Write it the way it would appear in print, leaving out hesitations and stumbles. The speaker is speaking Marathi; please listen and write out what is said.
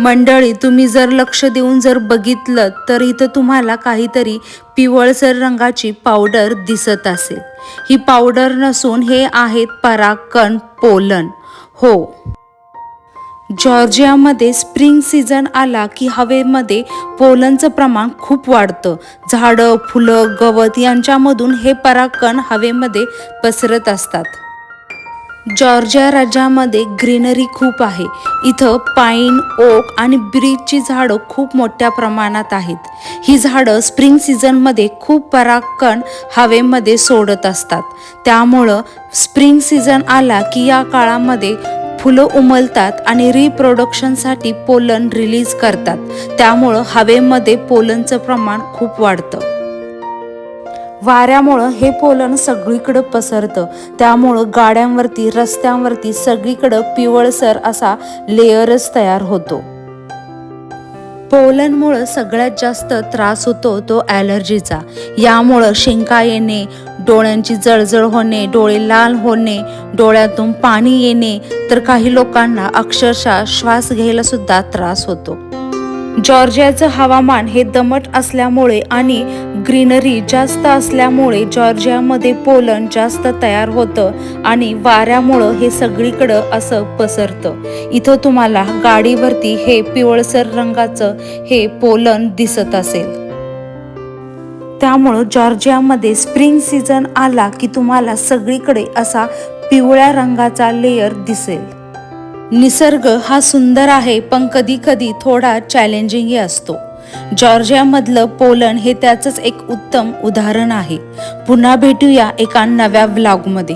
मंडळी, तुम्ही जर लक्ष देऊन जर बघितलं तर इथं तुम्हाला काहीतरी पिवळसर रंगाची पावडर दिसत असेल. ही पावडर नसून हे आहेत परागकण पोलन. हो, जॉर्जियामध्ये स्प्रिंग सीझन आला की हवेमध्ये पोलनचं प्रमाण खूप वाढतं. झाडं, फुलं, गवत यांच्यामधून हे परागकण हवेमध्ये पसरत असतात. जॉर्जिया राज्यामध्ये ग्रीनरी खूप आहे. इथं पाईन, ओक आणि ब्रीजची झाडं खूप मोठ्या प्रमाणात आहेत. ही झाडं स्प्रिंग सीझनमध्ये खूप परागकण हवेमध्ये सोडत असतात. त्यामुळं स्प्रिंग सीझन आला की या काळामध्ये फुलं उमलतात आणि रिप्रोडक्शनसाठी पोलन रिलीज करतात. त्यामुळं हवेमध्ये पोलनचं प्रमाण खूप वाढतं. वाऱ्यामुळं हे पोलन सगळीकडं पसरतं. त्यामुळं गाड्यांवरती, रस्त्यांवरती सगळीकडं पिवळसर असा लेयरच तयार होतो. पोलनमुळं सगळ्यात जास्त त्रास होतो तो ॲलर्जीचा. यामुळं शिंका येणे, डोळ्यांची जळजळ होणे, डोळे लाल होणे, डोळ्यातून पाणी येणे, तर काही लोकांना अक्षरशः श्वास घ्यायला सुद्धा त्रास होतो. जॉर्जियाचं हवामान हे दमट असल्यामुळे आणि ग्रीनरी जास्त असल्यामुळे जॉर्जियामध्ये पोलन जास्त तयार होतं आणि वाऱ्यामुळं हे सगळीकडं असं पसरतं. इथं तुम्हाला गाडीवरती हे पिवळसर रंगाचं हे पोलन दिसत असेल. त्यामुळं जॉर्जियामध्ये स्प्रिंग सीझन आला की तुम्हाला सगळीकडे असा पिवळ्या रंगाचा लेयर दिसेल. निसर्ग हा सुंदर आहे, पण कधी कधी थोडा चॅलेंजिंगही असतो. जॉर्जियामधलं पोलन हे त्याचंच एक उत्तम उदाहरण आहे. पुन्हा भेटूया एका नव्या व्लॉगमध्ये.